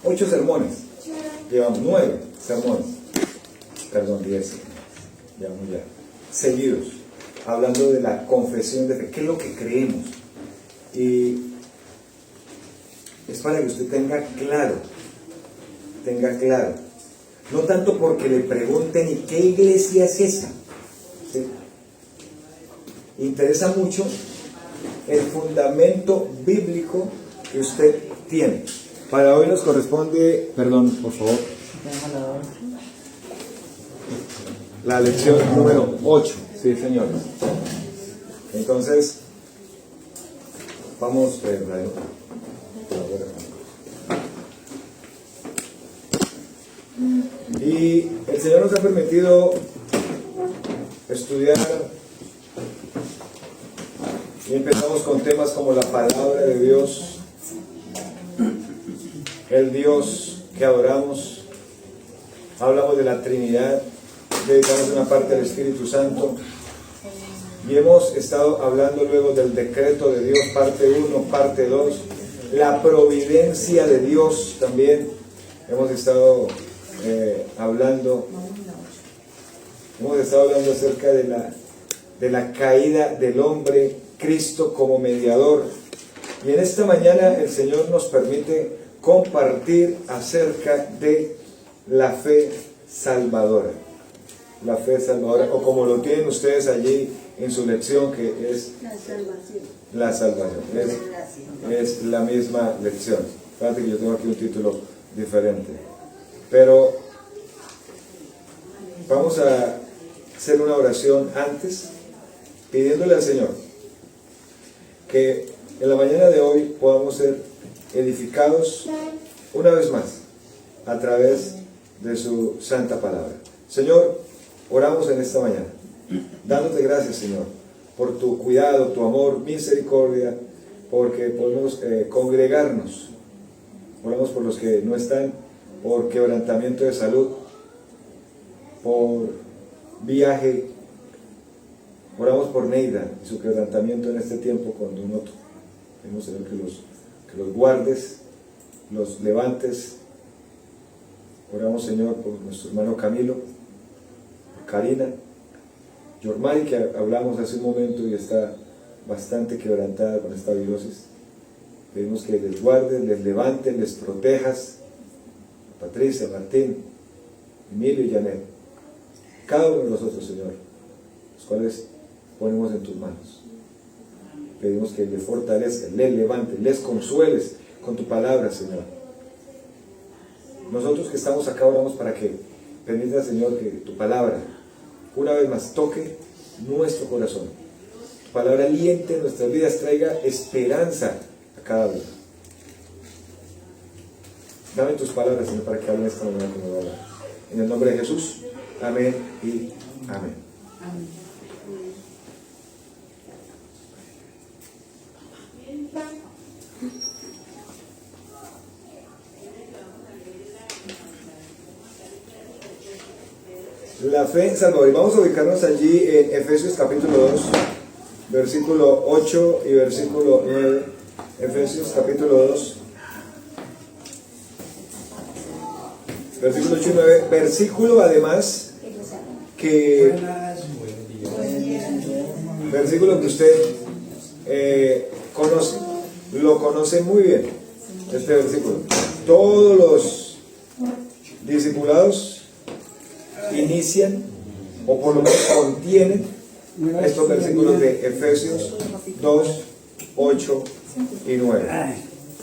8 sermones. Llevamos 9 sermones. Perdón, 10. Llevamos ya. Seguidos. Hablando de la confesión de fe. ¿Qué es lo que creemos? Y es para que usted tenga claro. No tanto porque le pregunten, ¿y qué iglesia es esa? ¿Sí? Interesa mucho el fundamento bíblico que usted tiene. Para hoy nos corresponde, perdón, por favor, la lección número 8. Sí, señor. Entonces, vamos, y el Señor nos ha permitido estudiar y empezamos con temas como la palabra de Dios, el Dios que adoramos, hablamos de la Trinidad, dedicamos una parte al Espíritu Santo y hemos estado hablando luego del decreto de Dios, parte 1, parte 2, la providencia de Dios también. Hemos estado hablando acerca de la caída del hombre, Cristo como mediador. Y en esta mañana el Señor nos permite compartir acerca de la fe salvadora. La fe salvadora, o como lo tienen ustedes allí en su lección, que es la salvación. Es la misma lección. Fíjate que yo tengo aquí un título diferente. Pero vamos a hacer una oración antes, pidiéndole al Señor que en la mañana de hoy podamos ser edificados una vez más a través de su santa palabra. Señor, oramos en esta mañana, dándote gracias, Señor, por tu cuidado, tu amor, misericordia, porque podemos congregarnos. Oramos por los que no están, por quebrantamiento de salud, por viaje. Oramos por Neida y su quebrantamiento en este tiempo con Don Otto. Pedimos, Señor, que los guardes, los levantes. Oramos, Señor, por nuestro hermano Camilo, por Karina, Yormari, que hablamos hace un momento y está bastante quebrantada con esta virosis. Pedimos que les guardes, les levantes, les protejas. Patricia, Martín, Emilio y Janet, cada uno de nosotros, Señor, los cuales ponemos en tus manos. Pedimos que les fortalezcas, les levantes, les consueles con tu palabra, Señor. Nosotros que estamos acá oramos para que permita, Señor, que tu palabra una vez más toque nuestro corazón. Tu palabra aliente nuestras vidas, traiga esperanza a cada uno. Dame tus palabras, Señor, para que hable esta mañana como va a hablar. En el nombre de Jesús, amén y amén. Amén. La fe salvadora. Vamos a ubicarnos allí en Efesios capítulo 2, versículo 8 y versículo 9. Efesios capítulo 2, versículo 8 y 9. Versículo además que versículo que usted conoce, lo conoce muy bien, este versículo. Todos los discipulados inician, o por lo menos contienen, estos versículos de Efesios 2, 8 y 9.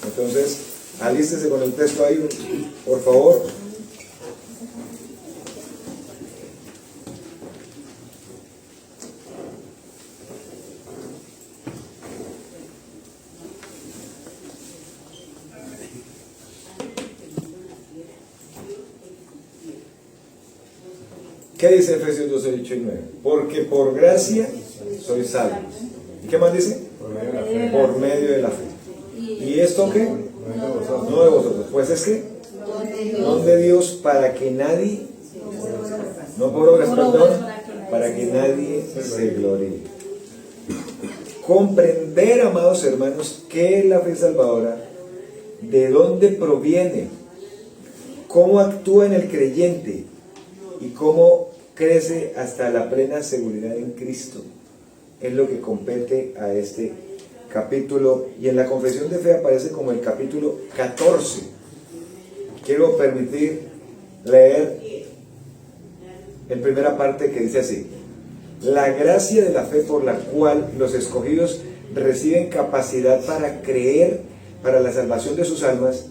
Entonces, alístese con el texto ahí, por favor. ¿Qué dice Efesios 2, 8 y 9? Porque por gracia sois salvos. ¿Y qué más dice? Por medio de la fe. ¿Y esto qué? No de vosotros. Pues es que don de Dios para que nadie, no por obras, perdón, para que nadie se gloríe. Comprender, amados hermanos, qué es la fe salvadora, de dónde proviene cómo actúa en el creyente y cómo crece hasta la plena seguridad en Cristo. Es lo que compete a este capítulo, y en la confesión de fe aparece como el capítulo 14. Quiero permitir leer en primera parte, que dice así: la gracia de la fe por la cual los escogidos reciben capacidad para creer para la salvación de sus almas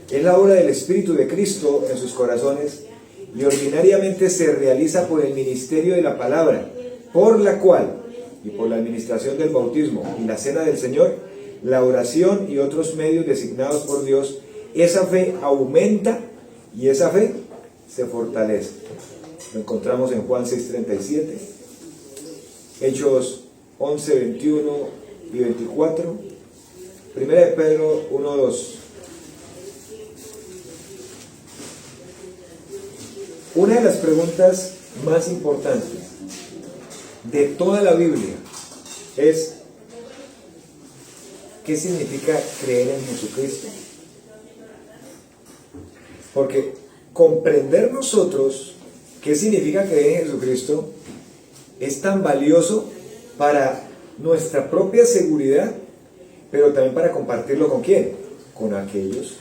es la obra del Espíritu de Cristo en sus corazones, y ordinariamente se realiza por el ministerio de la palabra, por la cual, y por la administración del bautismo y la cena del Señor, la oración y otros medios designados por Dios, esa fe aumenta y esa fe se fortalece. Lo encontramos en Juan 6:37, Hechos 11:21 y 24, Primera de Pedro 1:2. Una de las preguntas más importantes de toda la Biblia es: ¿qué significa creer en Jesucristo? Porque comprender nosotros qué significa creer en Jesucristo es tan valioso para nuestra propia seguridad, pero también para compartirlo ¿con quién? Con aquellos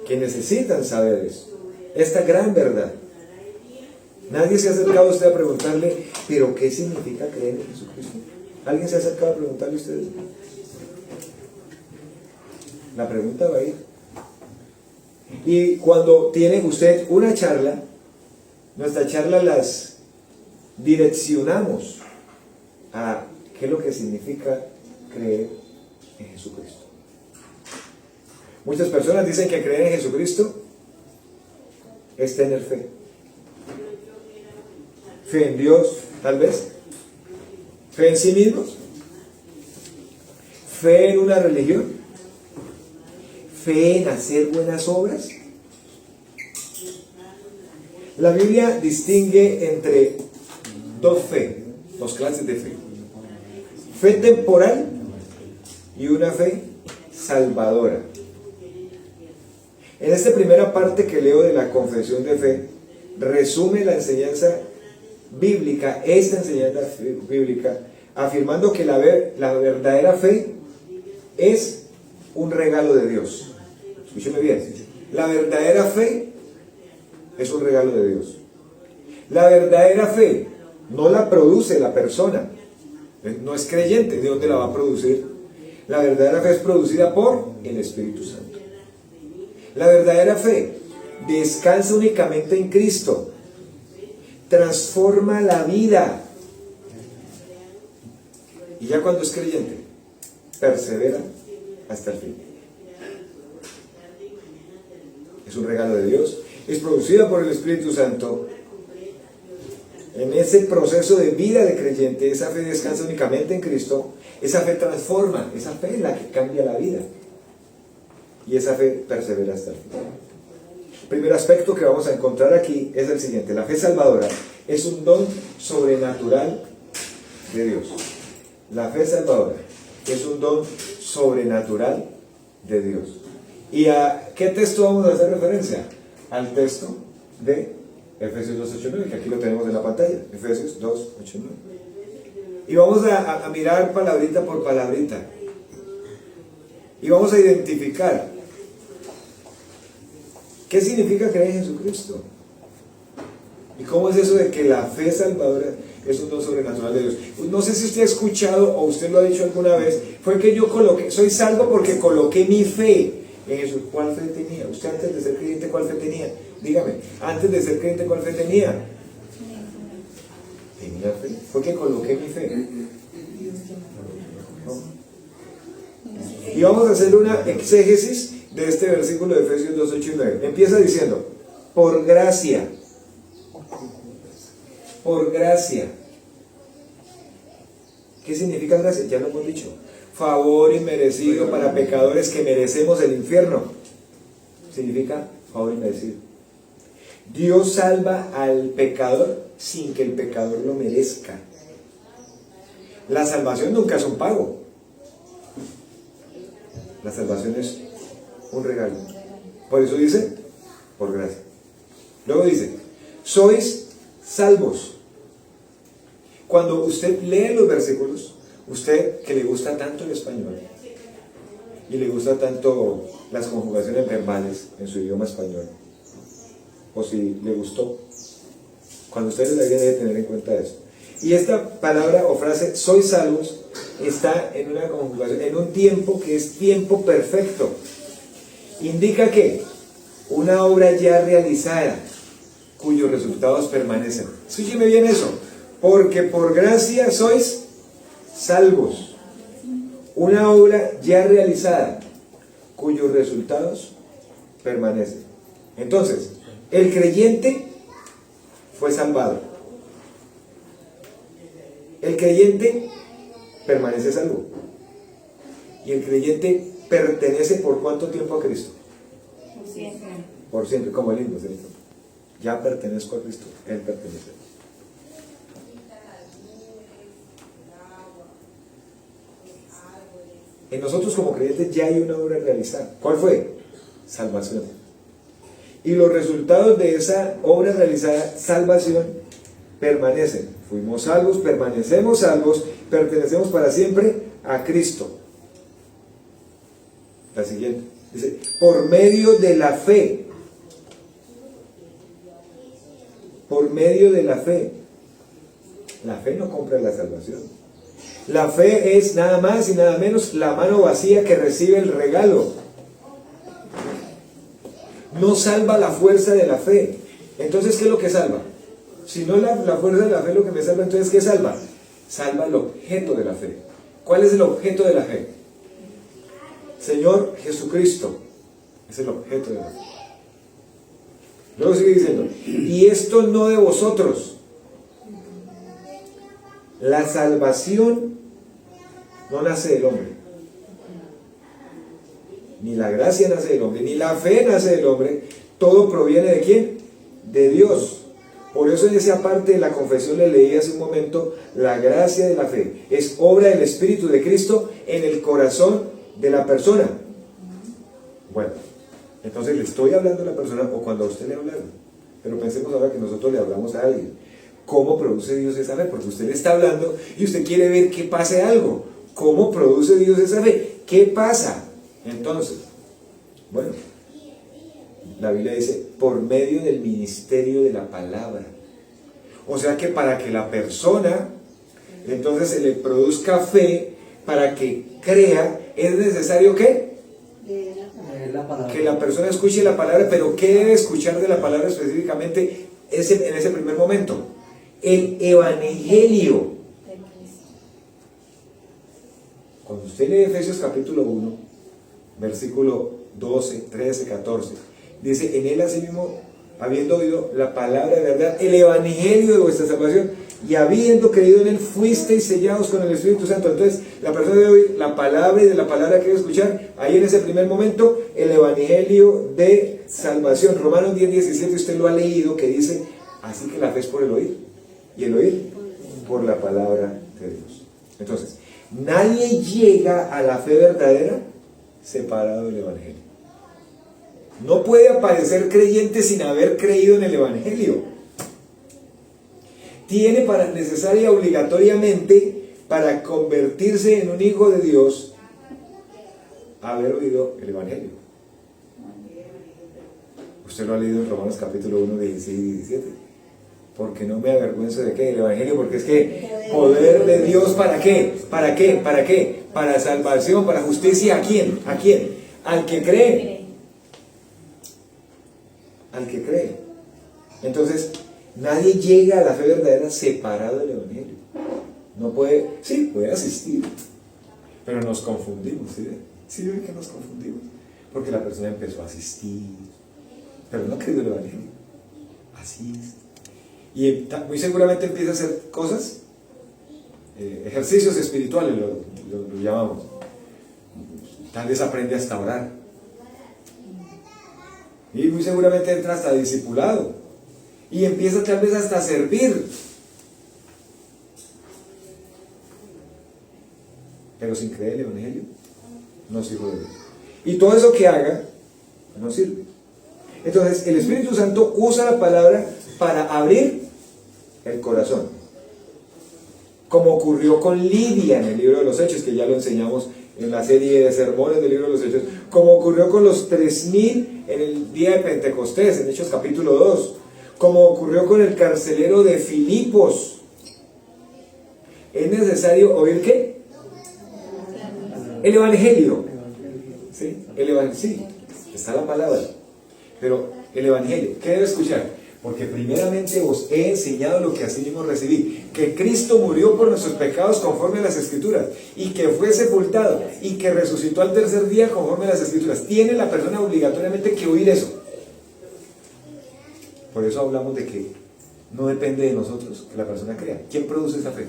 que necesitan saber eso, esta gran verdad. Nadie se ha acercado a usted a preguntarle: ¿pero qué significa creer en Jesucristo? ¿Alguien se ha acercado a preguntarle a ustedes? La pregunta va a ir. Y cuando tiene usted una charla, nuestra charla las direccionamos a qué es lo que significa creer en Jesucristo. Muchas personas dicen que creer en Jesucristo es tener fe. Fe en Dios, tal vez. Fe en sí mismos. Fe en una religión. Fe en hacer buenas obras. La Biblia distingue entre dos clases de fe. Fe temporal y una fe salvadora. En esta primera parte que leo de la confesión de fe, resume la enseñanza bíblica, esta enseñanza bíblica, afirmando que la verdadera fe es un regalo de Dios. Escúcheme bien. La verdadera fe es un regalo de Dios. La verdadera fe no la produce la persona. No es creyente. ¿De dónde la va a producir? La verdadera fe es producida por el Espíritu Santo. La verdadera fe descansa únicamente en Cristo. Transforma la vida. Y ya cuando es creyente, persevera hasta el fin. Es un regalo de Dios. Es producida por el Espíritu Santo. En ese proceso de vida de creyente, esa fe descansa únicamente en Cristo. Esa fe transforma. Esa fe es la que cambia la vida. Y esa fe persevera hasta el fin. El primer aspecto que vamos a encontrar aquí es el siguiente: la fe salvadora es un don sobrenatural de Dios. La fe salvadora es un don sobrenatural de Dios. ¿Y a qué texto vamos a hacer referencia? Al texto de Efesios 2:8-9, que aquí lo tenemos en la pantalla. Efesios 2:8-9. Y vamos a mirar palabrita por palabrita. Y vamos a identificar qué significa creer en Jesucristo. ¿Y cómo es eso de que la fe salvadora es un don sobrenatural de Dios? No sé si usted ha escuchado o usted lo ha dicho alguna vez. Fue que yo soy salvo porque coloqué mi fe en Jesús. ¿Cuál fe tenía? Usted antes de ser creyente, ¿cuál fe tenía? Dígame, antes de ser creyente, ¿cuál fe tenía? Tenía fe. Fue que coloqué mi fe. ¿No? Y vamos a hacer una exégesis de este versículo de Efesios 2:8-9. Empieza diciendo: por gracia. Por gracia. ¿Qué significa gracia? Ya lo hemos dicho. Favor inmerecido para pecadores que merecemos el infierno. Significa favor inmerecido. Dios salva al pecador sin que el pecador lo merezca. La salvación nunca es un pago. La salvación es un regalo. Por eso dice, por gracia. Luego dice, sois salvos. Cuando usted lee los versículos, usted que le gusta tanto el español y le gusta tanto las conjugaciones verbales en su idioma español, o si le gustó, cuando usted le debe tener en cuenta eso. Y esta palabra o frase, sois salvos, está en una conjugación, en un tiempo que es tiempo perfecto. Indica que una obra ya realizada, cuyos resultados permanecen. Escúcheme bien eso. Porque por gracia sois salvos. Una obra ya realizada, cuyos resultados permanecen. Entonces, el creyente fue salvado. El creyente permanece salvo. Y el creyente pertenece ¿por cuánto tiempo a Cristo? Por siempre. Por siempre, como el himno, ¿cierto? Ya pertenezco a Cristo, Él pertenece. En nosotros como creyentes ya hay una obra realizada. ¿Cuál fue? Salvación. Y los resultados de esa obra realizada, salvación, permanecen. Fuimos salvos, permanecemos salvos, pertenecemos para siempre a Cristo. La siguiente. Dice, por medio de la fe. Por medio de la fe. La fe no compra la salvación. La fe es nada más y nada menos la mano vacía que recibe el regalo. No salva la fuerza de la fe. Entonces, ¿qué es lo que salva? Si no la fuerza de la fe es lo que me salva, entonces ¿qué salva? Salva el objeto de la fe. ¿Cuál es el objeto de la fe? Señor Jesucristo. Es el objeto de la fe. Luego sigue diciendo, y esto no de vosotros. La salvación no nace del hombre. Ni la gracia nace del hombre, ni la fe nace del hombre. Todo proviene ¿de quién? De Dios. Por eso en esa parte de la confesión le leí hace un momento, la gracia de la fe es obra del Espíritu de Cristo en el corazón de la persona. Bueno, entonces le estoy hablando a la persona o cuando a usted le habla. Pero pensemos ahora que nosotros le hablamos a alguien. ¿Cómo produce Dios esa fe? Porque usted le está hablando y usted quiere ver que pase algo. ¿Cómo produce Dios esa fe? ¿Qué pasa? Entonces, bueno, la Biblia dice, por medio del ministerio de la palabra. O sea que para que la persona, entonces se le produzca fe, para que crea, es necesario ¿qué? Que la persona escuche la palabra, pero ¿qué debe escuchar de la palabra específicamente en ese primer momento? El evangelio. Cuando usted lee Efesios capítulo 1, versículo 12, 13, 14, dice, en él asimismo, habiendo oído la palabra de verdad, el evangelio de vuestra salvación, y habiendo creído en él, fuisteis sellados con el Espíritu Santo. Entonces, la persona debe oír la palabra y de la palabra que debe escuchar, ahí en ese primer momento, el evangelio de salvación. Romanos 10, 17, usted lo ha leído, que dice, así que la fe es por el oír, y el oír por la palabra de Dios. Entonces, nadie llega a la fe verdadera separado del evangelio. No puede aparecer creyente sin haber creído en el evangelio. Tiene necesaria obligatoriamente para convertirse en un hijo de Dios haber oído el evangelio. Usted lo ha leído en Romanos capítulo 1, 16 y 17. Porque no me avergüenzo de qué, el evangelio, porque es que poder de Dios, ¿para qué? ¿Para qué? ¿Para qué? Para salvación, para justicia. ¿A quién? ¿A quién? Al que cree. Al que cree. Entonces, nadie llega a la fe verdadera separado del evangelio. No puede, sí, puede asistir, pero nos confundimos, ¿sí ven? Sí ven que nos confundimos, porque la persona empezó a asistir, pero no creyó el evangelio. Así es. Y muy seguramente empieza a hacer cosas, ejercicios espirituales lo llamamos. Tal vez aprende hasta orar. Y muy seguramente entra hasta discipulado. Y empieza tal vez hasta a servir. Pero sin creer el evangelio, no es hijo de Dios. Y todo eso que haga, no sirve. Entonces, el Espíritu Santo usa la palabra para abrir el corazón. Como ocurrió con Lidia en el libro de los Hechos, que ya lo enseñamos en la serie de sermones del libro de los Hechos. Como ocurrió con los 3000 en el día de Pentecostés, en Hechos capítulo 2. Como ocurrió con el carcelero de Filipos. ¿Es necesario oír qué? El Evangelio. ¿Sí? El Evangelio, sí, está la palabra. Pero el Evangelio, ¿qué debo escuchar? Porque primeramente os he enseñado lo que así mismo recibí, que Cristo murió por nuestros pecados conforme a las Escrituras, y que fue sepultado, y que resucitó al tercer día conforme a las Escrituras. Tiene la persona obligatoriamente que oír eso. Por eso hablamos de que no depende de nosotros que la persona crea. ¿Quién produce esa fe?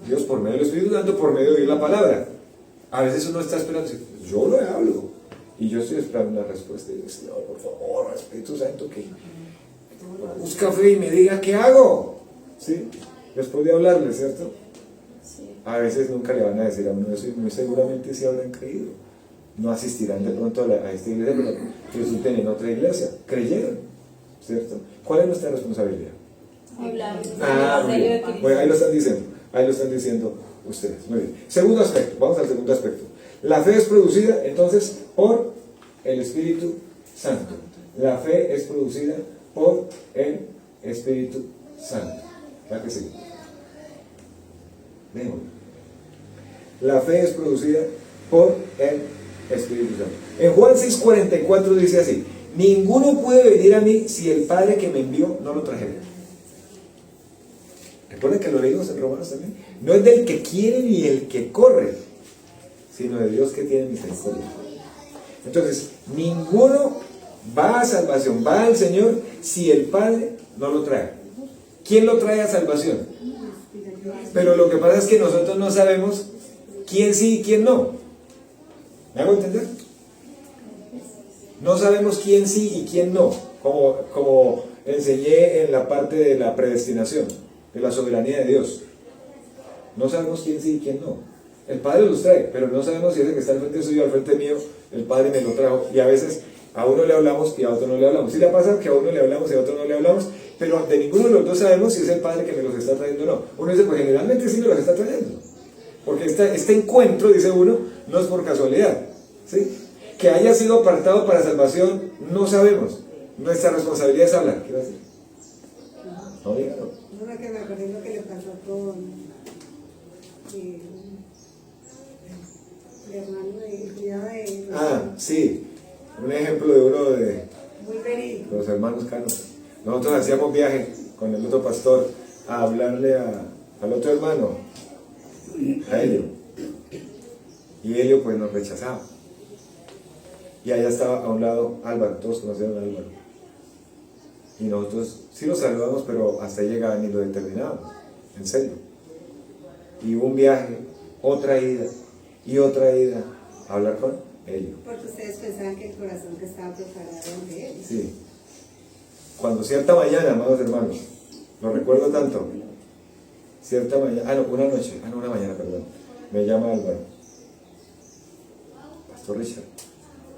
Dios por medio del Espíritu Santo, por medio de oír la palabra. A veces uno está esperando, yo lo hablo, y yo estoy esperando una respuesta, y digo, Señor, por favor, Espíritu Santo, que busca fe y me diga qué hago. ¿Sí? Después de hablarle, ¿cierto? A veces nunca le van a decir a uno eso, y muy seguramente sí habrán creído. No asistirán de pronto a esta iglesia, pero resulten en otra iglesia. Creyeron, ¿cierto? ¿Cuál es nuestra responsabilidad? Hablar. Muy bien. Bueno, ahí lo están diciendo ustedes. Muy bien. Segundo aspecto, vamos al segundo aspecto. La fe es producida entonces por el Espíritu Santo. La fe es producida por el Espíritu Santo. ¿Verdad que sí? Démoslo. La fe es producida por el Espíritu Santo. En Juan 6:44 dice así: ninguno puede venir a mí si el Padre que me envió no lo trajera. Recuerden que lo leímos en Romanos también. No es del que quiere ni el que corre, sino de Dios que tiene misericordia. Entonces, ninguno va a salvación, va al Señor si el Padre no lo trae. ¿Quién lo trae a salvación? Pero lo que pasa es que nosotros no sabemos quién sí y quién no. ¿Me hago entender? No sabemos quién sí y quién no, como enseñé en la parte de la predestinación, de la soberanía de Dios. No sabemos quién sí y quién no. El Padre los trae, pero no sabemos si ese que está al frente suyo, al frente mío, el Padre me lo trajo. Y a veces a uno le hablamos y a otro no le hablamos. Sí le pasa que a uno le hablamos y a otro no le hablamos, pero de ninguno de los dos sabemos si es el Padre que me los está trayendo o no. Uno dice, pues generalmente sí me los está trayendo. Porque este encuentro, dice uno, no es por casualidad. ¿Sí? Que haya sido apartado para salvación, no sabemos. Nuestra responsabilidad es hablar. ¿Qué va a decir? No diga, no. No, que me acordé lo que le pasó con el hermano de cuidado de... Sí. Un ejemplo de uno de muy verídico. Los hermanos Canos. Nosotros hacíamos viaje con el otro pastor a hablarle al otro hermano, a Helio. Y Helio pues nos rechazaba. Y allá estaba a un lado Álvaro, todos conocieron a Álvaro. Y nosotros sí lo saludamos, pero hasta ahí llegaban y lo determinábamos, en serio. Y hubo un viaje, otra ida y otra ida a hablar con Helio. Porque ustedes pensaban que el corazón que estaba preparado era de él. Sí. Cuando cierta mañana, amados hermanos, lo recuerdo tanto, cierta mañana, una mañana, perdón, me llama Álvaro, Pastor Richard,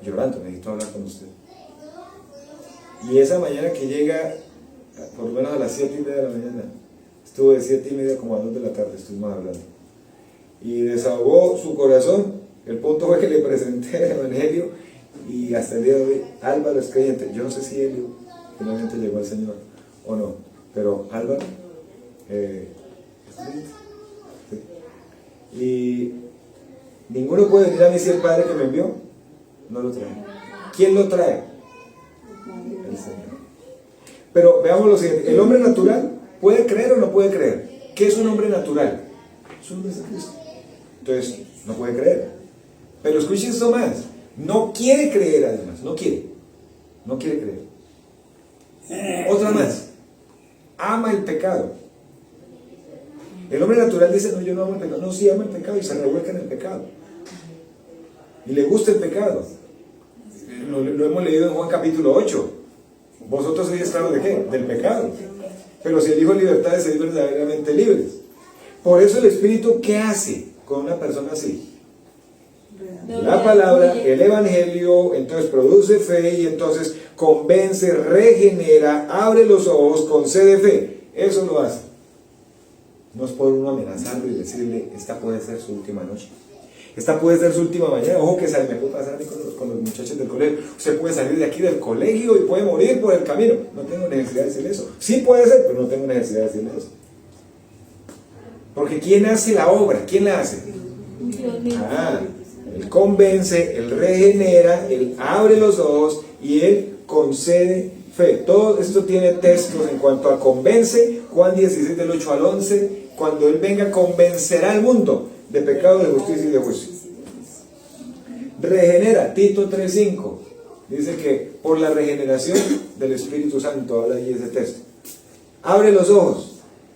llorando, necesito hablar con usted. Y esa mañana que llega, por lo menos a las 7:30 de la mañana, estuvo de 7:30 como a 2 de la tarde, estuvimos hablando. Y desahogó su corazón. El punto fue que le presenté el Evangelio y hasta el día de hoy, Álvaro es creyente. Yo no sé si Helio finalmente llegó al Señor o no, pero Álvaro es creyente. Sí. Y ninguno puede venir a mí si el Padre que me envió no lo trae. ¿Quién lo trae? El Señor. Pero veamos lo siguiente, el hombre natural puede creer o no puede creer. ¿Qué es un hombre natural? Es un hombre de Cristo. Entonces, no puede creer. Pero escuchen esto más, no quiere creer además, no quiere creer. Otra más, ama el pecado. El hombre natural dice, no, yo no amo el pecado. No, sí ama el pecado y se revuelca en el pecado. Y le gusta el pecado. Lo hemos leído en Juan capítulo 8. Vosotros sois esclavos ¿de qué? Del pecado. Pero si el Hijo de libertad es verdaderamente libres. Por eso el Espíritu, ¿qué hace con una persona así? La palabra, el Evangelio, entonces produce fe y entonces convence, regenera, abre los ojos, concede fe. Eso lo hace. No es por uno amenazarlo y decirle, esta puede ser su última noche. Esta puede ser su última mañana. Ojo que me puede pasar a mí con los muchachos del colegio. Usted puede salir de aquí del colegio y puede morir por el camino. No tengo necesidad de decirle eso. Sí puede ser, pero no tengo necesidad de decirle eso. Porque ¿quién hace la obra? ¿Quién la hace? Él convence, Él regenera, Él abre los ojos y Él concede fe. Todo esto tiene textos en cuanto a convence. Juan 16 del 8 al 11. Cuando Él venga, convencerá al mundo de pecado, de justicia y de juicio. Regenera, Tito 3:5. Dice que por la regeneración del Espíritu Santo, habla ahí ese texto. Abre los ojos.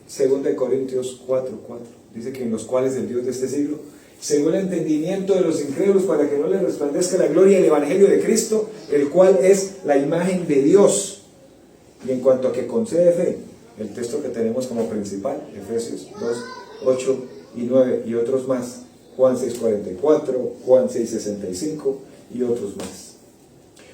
2 Corintios 4:4. Dice que en los cuales el Dios de este siglo cegó el entendimiento de los incrédulos para que no les resplandezca la gloria del Evangelio de Cristo, el cual es la imagen de Dios. Y en cuanto a que concede fe, el texto que tenemos como principal, Efesios 2:8 y 9 y otros más, Juan 6:44, Juan 6:65 y otros más.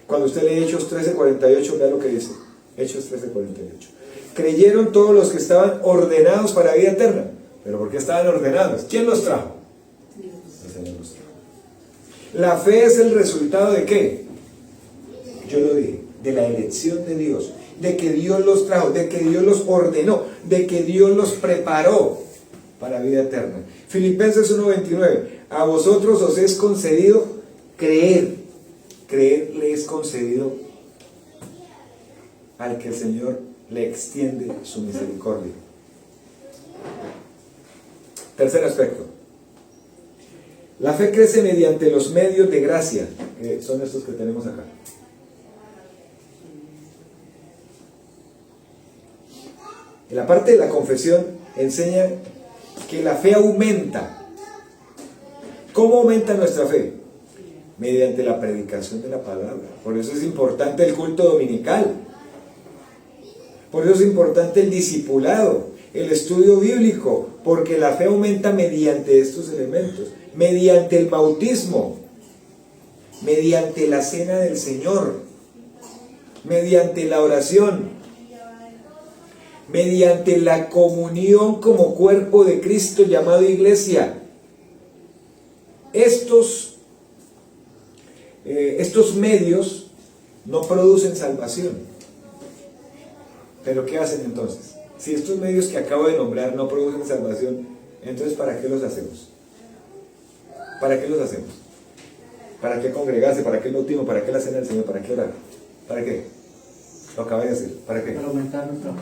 Cuando usted lee Hechos 13:48, vea lo que dice. Hechos 13:48. Creyeron todos los que estaban ordenados para vida eterna. ¿Pero por qué estaban ordenados? ¿Quién los trajo? El Señor los trajo. La fe es el resultado ¿de qué? Yo lo dije, de la elección de Dios, de que Dios los trajo, de que Dios los ordenó, de que Dios los preparó para vida eterna. Filipenses 1:29. A vosotros os es concedido creer. Creer le es concedido al que el Señor le extiende su misericordia. Tercer aspecto. La fe crece mediante los medios de gracia, que son estos que tenemos acá. En la parte de la confesión enseña que la fe aumenta. ¿Cómo aumenta nuestra fe? Mediante la predicación de la palabra. Por eso es importante el culto dominical. Por eso es importante el discipulado, el estudio bíblico, porque la fe aumenta mediante estos elementos, mediante el bautismo, mediante la cena del Señor, mediante la oración, mediante la comunión como cuerpo de Cristo llamado iglesia. Estos medios no producen salvación. ¿Pero qué hacen entonces? Si estos medios que acabo de nombrar no producen salvación, entonces ¿para qué los hacemos? ¿Para qué los hacemos? ¿Para qué congregarse? ¿Para qué el bautismo? ¿Para qué la cena del Señor? ¿Para qué orar? ¿Para qué? Lo acabé de decir. ¿Para qué? Para aumentar nuestra fe.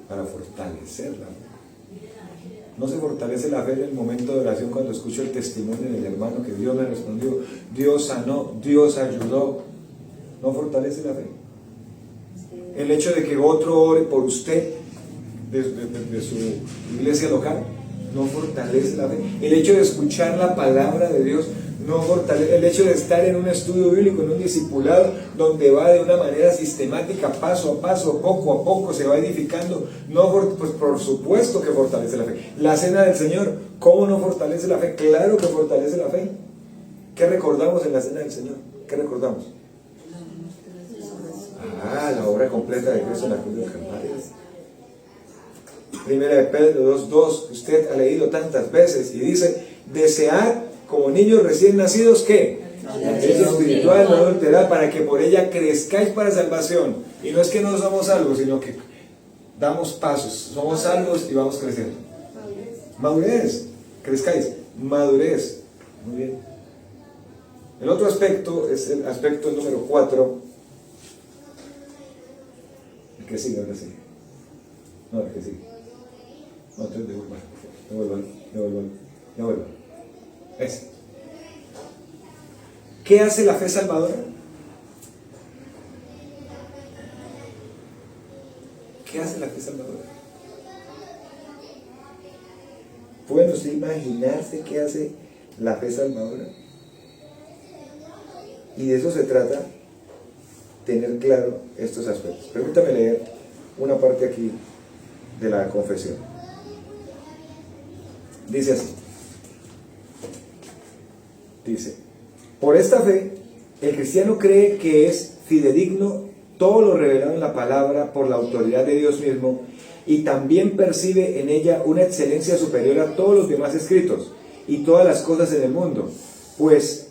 Para fortalecerla. No se fortalece la fe en el momento de oración cuando escucho el testimonio del hermano que Dios me respondió, Dios sanó, Dios ayudó. No fortalece la fe. El hecho de que otro ore por usted de su iglesia local no fortalece la fe. El hecho de escuchar la palabra de Dios no fortalece. El hecho de estar en un estudio bíblico, en un discipulado donde va de una manera sistemática, paso a paso, poco a poco se va edificando, pues por supuesto que fortalece la fe. La cena del Señor, ¿cómo no fortalece la fe? Claro que fortalece la fe. ¿Qué recordamos en la cena del Señor? ¿Qué recordamos? La obra completa de Cristo en la cruz del Calvario. Primera de Pedro 2:2, que usted ha leído tantas veces y dice, desead como niños recién nacidos, ¿qué? La leche espiritual no adulterada, para que por ella crezcáis para salvación. Y no es que no somos salvos, sino que damos pasos, somos salvos y vamos creciendo. Madurez, crezcáis, madurez. Muy bien. El otro aspecto es el aspecto número 4. El que sigue, ahora sí. No, el que sigue. No, entonces devuelvan. Ese. ¿Qué hace la fe salvadora? ¿Qué hace la fe salvadora? ¿Pueden ustedes imaginarse qué hace la fe salvadora? Y de eso se trata, tener claro estos aspectos. Permítame leer una parte aquí de la confesión. Dice así. Dice, por esta fe, el cristiano cree que es fidedigno todo lo revelado en la palabra por la autoridad de Dios mismo, y también percibe en ella una excelencia superior a todos los demás escritos y todas las cosas en el mundo, pues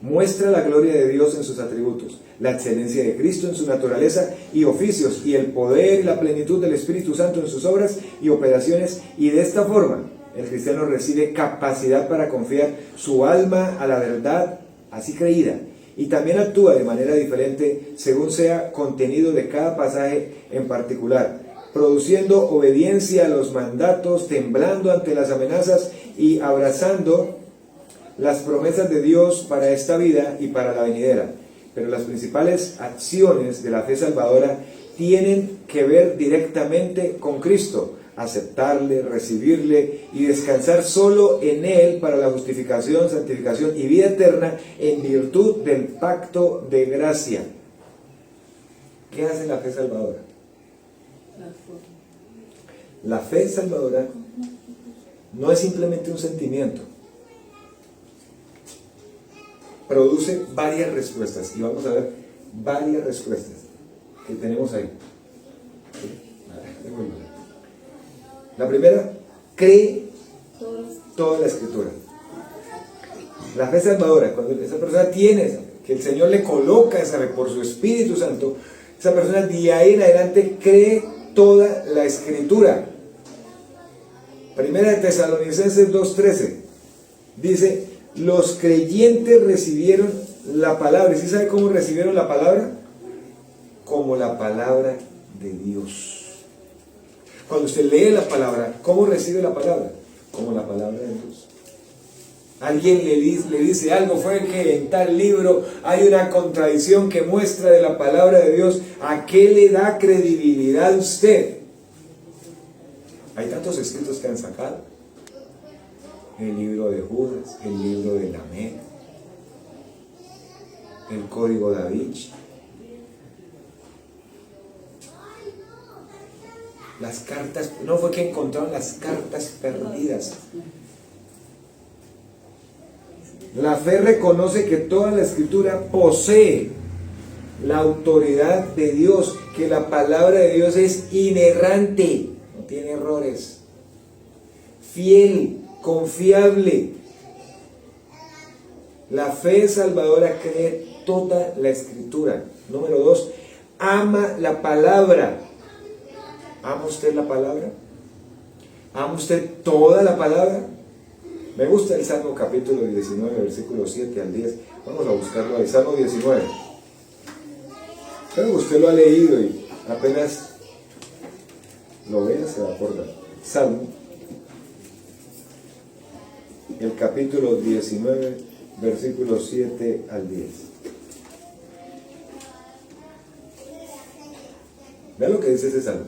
muestra la gloria de Dios en sus atributos, la excelencia de Cristo en su naturaleza y oficios, y el poder y la plenitud del Espíritu Santo en sus obras y operaciones, y de esta forma el cristiano recibe capacidad para confiar su alma a la verdad así creída, y también actúa de manera diferente según sea contenido de cada pasaje en particular, produciendo obediencia a los mandatos, temblando ante las amenazas y abrazando las promesas de Dios para esta vida y para la venidera. Pero las principales acciones de la fe salvadora tienen que ver directamente con Cristo, aceptarle, recibirle y descansar solo en Él para la justificación, santificación y vida eterna en virtud del pacto de gracia. ¿Qué hace la fe salvadora? La fe salvadora no es simplemente un sentimiento. Produce varias respuestas, y vamos a ver varias respuestas que tenemos ahí. La primera, cree toda la Escritura. La fe salvadora, cuando esa persona tiene, que el Señor le coloca esa fe por su Espíritu Santo, esa persona de ahí en adelante cree toda la Escritura. Primera de Tesalonicenses 2:13 dice: los creyentes recibieron la palabra. ¿Y sí sabe cómo recibieron la palabra? Como la palabra de Dios. Cuando usted lee la palabra, ¿cómo recibe la palabra? Como la palabra de Dios. Alguien le dice algo, fue que en tal libro hay una contradicción que muestra de la palabra de Dios. ¿A qué le da credibilidad usted? Hay tantos escritos que han sacado. El libro de Judas, el libro de Lamec, el Código Da Vinci, las cartas, no fue que encontraron las cartas perdidas. La fe reconoce que toda la Escritura posee la autoridad de Dios, que la palabra de Dios es inerrante, no tiene errores, fiel, confiable. La fe salvadora cree toda la Escritura. Número 2, ama la palabra. ¿Ama usted la palabra? ¿Ama usted toda la palabra? Me gusta el Salmo capítulo 19, versículos 7 al 10. Vamos a buscarlo ahí, Salmo 19. Creo que usted lo ha leído y apenas lo vea se va a acordar. Salmo, el capítulo 19, versículos 7 al 10. Vean lo que dice ese salmo.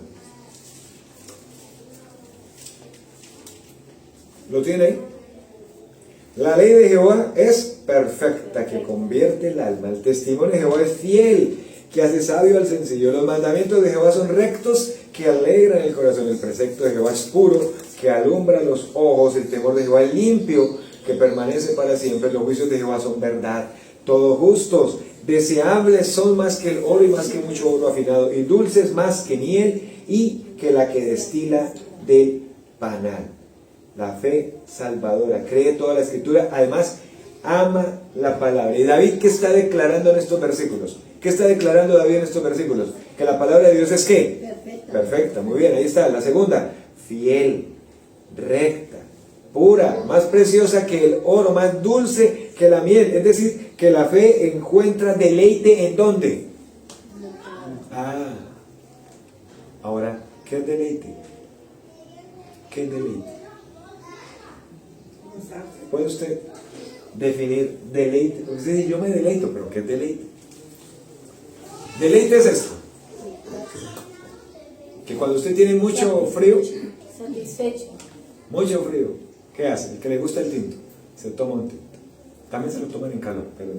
¿Lo tiene ahí? La ley de Jehová es perfecta, que convierte el alma. El testimonio de Jehová es fiel, que hace sabio al sencillo. Los mandamientos de Jehová son rectos, que alegran el corazón. El precepto de Jehová es puro, que alumbra los ojos. El temor de Jehová es limpio, que permanece para siempre. Los juicios de Jehová son verdad, todos justos. Deseables son más que el oro y más que mucho oro afinado, y dulces más que miel y que la que destila del panal. La fe salvadora cree toda la Escritura, además ama la palabra. ¿Y David qué está declarando en estos versículos? ¿Qué está declarando David en estos versículos? Que la palabra de Dios es ¿qué? Perfecta. Perfecta, muy bien, ahí está. La segunda, fiel, recta, pura, más preciosa que el oro, más dulce que la miel. Es decir, que la fe encuentra deleite ¿en dónde? Ahora, ¿qué es deleite? ¿Qué es deleite? ¿Puede usted definir deleite? Porque usted dice, yo me deleito, pero ¿qué es deleite? Deleite es esto: que cuando usted tiene mucho frío, satisfecho, mucho frío, ¿qué hace? El que le gusta el tinto, se toma un tinto. También se lo toman en calor, pero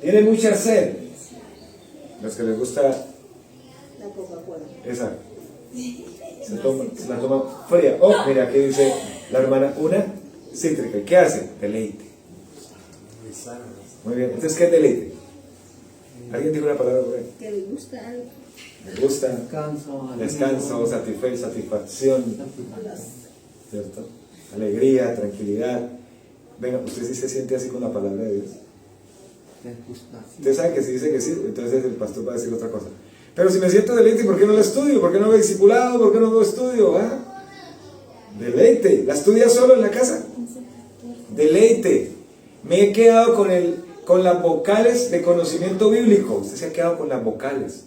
tiene mucha sed, los que les gusta La Coca-Cola. esa, se la toma fría. Oh, mira, aquí dice la hermana, una cítrica. ¿Qué hace? Deleite. Muy bien, entonces, ¿qué es deleite? ¿Alguien dijo una palabra por ahí? Que le gusta algo. Me gusta, Descanso, descanso, satisfacción, ¿cierto? Alegría, tranquilidad. Venga, ¿usted sí se siente así con la palabra de Dios? Usted sabe que si dice que sí, entonces el pastor va a decir otra cosa. Pero si me siento deleite, ¿por qué no la estudio? ¿Por qué no me he discipulado? ¿Por qué no lo estudio? ¿Ah? Deleite. ¿La estudia solo en la casa? Deleite. Me he quedado con las vocales de conocimiento bíblico. Usted se ha quedado con las vocales.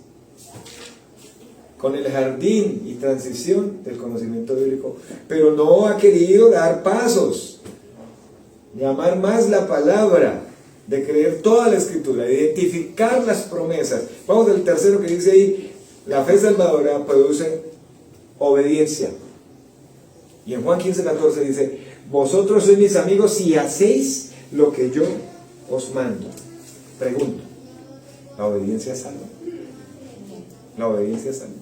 Con el jardín y transición del conocimiento bíblico. Pero no ha querido dar pasos. Ni amar más la palabra. De creer toda la escritura. De identificar las promesas. Vamos al tercero que dice ahí. La fe salvadora produce obediencia. Y en Juan 15:14 dice: vosotros sois mis amigos si hacéis lo que yo os mando. Pregunto, ¿la obediencia salva? ¿La obediencia salva?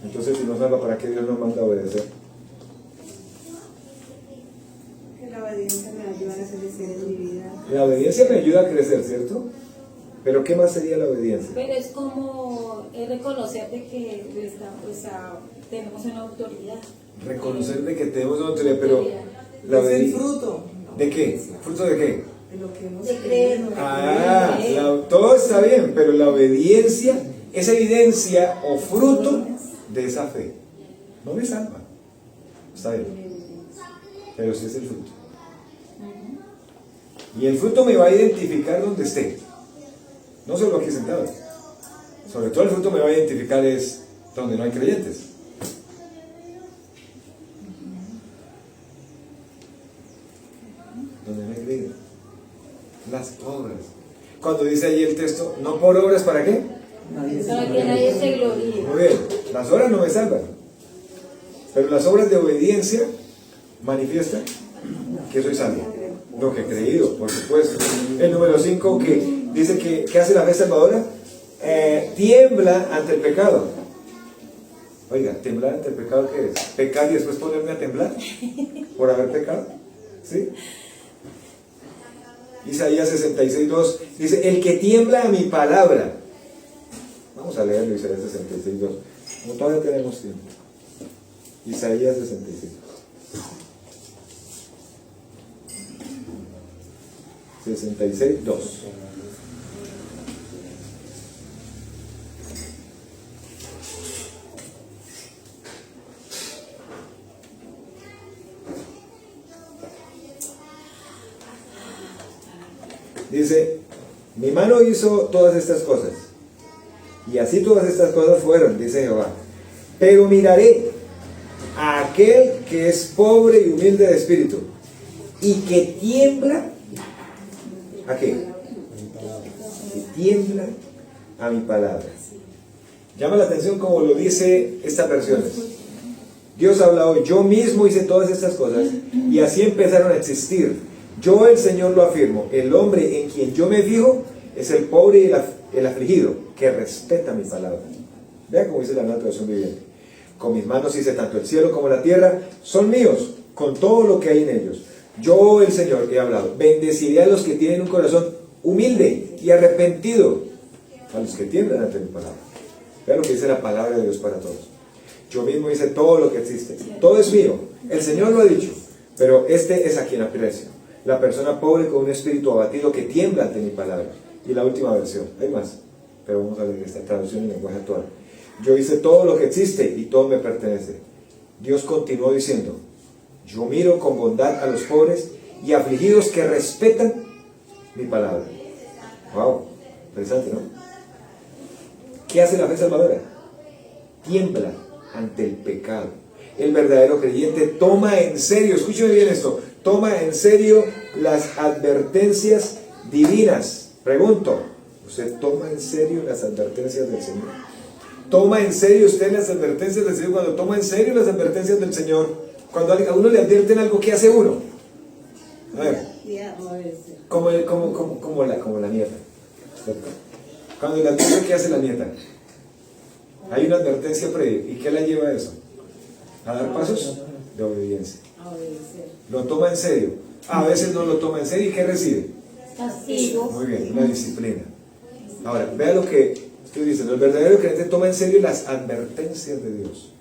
Entonces, si no salva, ¿para qué Dios nos manda a obedecer? Que la obediencia me ayuda a crecer en mi vida. La obediencia me ayuda a crecer, ¿cierto? Pero ¿qué más sería la obediencia? Pero es como reconocer de que tenemos una autoridad. Reconocer de que tenemos una autoridad, pero la Es el obediencia... fruto. ¿De qué? ¿Fruto de qué? De lo que hemos De creer. Todo está bien, pero la obediencia es evidencia o fruto de esa fe. No me salva. Está bien. Pero sí es el fruto. Y el fruto me va a identificar donde esté. No solo aquí sentado. Sobre todo el fruto me va a identificar es donde no hay creyentes. Donde no hay creyentes. Las obras. Cuando dice ahí el texto, no por obras, ¿para qué? Para que nadie se gloríe. Muy bien, las obras no me salvan. Pero las obras de obediencia manifiestan que soy salvo. Lo que he creído, por supuesto. El número 5 que dice que ¿qué hace la fe salvadora? Tiembla ante el pecado. Oiga, ¿temblar ante el pecado qué es? ¿Pecar y después ponerme a temblar? ¿Por haber pecado? ¿Sí? Isaías 66:2 dice: el que tiembla a mi palabra. Vamos a leerlo, Isaías 66:2. No, todavía tenemos tiempo. Isaías 66. 66:2. Dice: mi mano hizo todas estas cosas, y así todas estas cosas fueron, dice Jehová. Pero miraré a aquel que es pobre y humilde de espíritu, y que tiembla. ¿A qué? Que tiembla a mi palabra. Llama la atención como lo dice estas versiones. Dios habla hoy: yo mismo hice todas estas cosas, y así empezaron a existir. Yo, el Señor, lo afirmo: el hombre en quien yo me fijo es el pobre y el afligido, que respeta mi palabra. Vean cómo dice la nueva traducción viviente: con mis manos hice tanto el cielo como la tierra, son míos, con todo lo que hay en ellos. Yo, el Señor, he hablado: bendeciré a los que tienen un corazón humilde y arrepentido, a los que tiemblan ante mi palabra. Vean lo que dice la palabra de Dios para todos. Yo mismo hice todo lo que existe, todo es mío, el Señor lo ha dicho, pero este es a quien aprecio: la persona pobre con un espíritu abatido que tiembla ante mi palabra. Y la última versión, hay más, pero vamos a leer esta traducción en lenguaje actual. Yo hice todo lo que existe y todo me pertenece. Dios continuó diciendo: yo miro con bondad a los pobres y afligidos que respetan mi palabra. Wow, interesante, ¿no? ¿Qué hace la fe salvadora? Tiembla ante el pecado. El verdadero creyente toma en serio, escúcheme bien esto, toma en serio las advertencias divinas. Pregunto, ¿usted toma en serio las advertencias del Señor? ¿Toma en serio usted las advertencias del Señor? Cuando toma en serio las advertencias del Señor, cuando a uno le advierten algo, ¿qué hace uno? A ver, como la nieta. Cuando le advierten, ¿qué hace la nieta? Hay una advertencia previa. ¿Y qué la lleva a eso? A dar pasos de obediencia. Lo toma en serio. A veces no lo toma en serio. ¿Y qué recibe? Castigo. Muy bien, una disciplina. Ahora, vea lo que estoy diciendo. El verdadero creyente toma en serio las advertencias de Dios,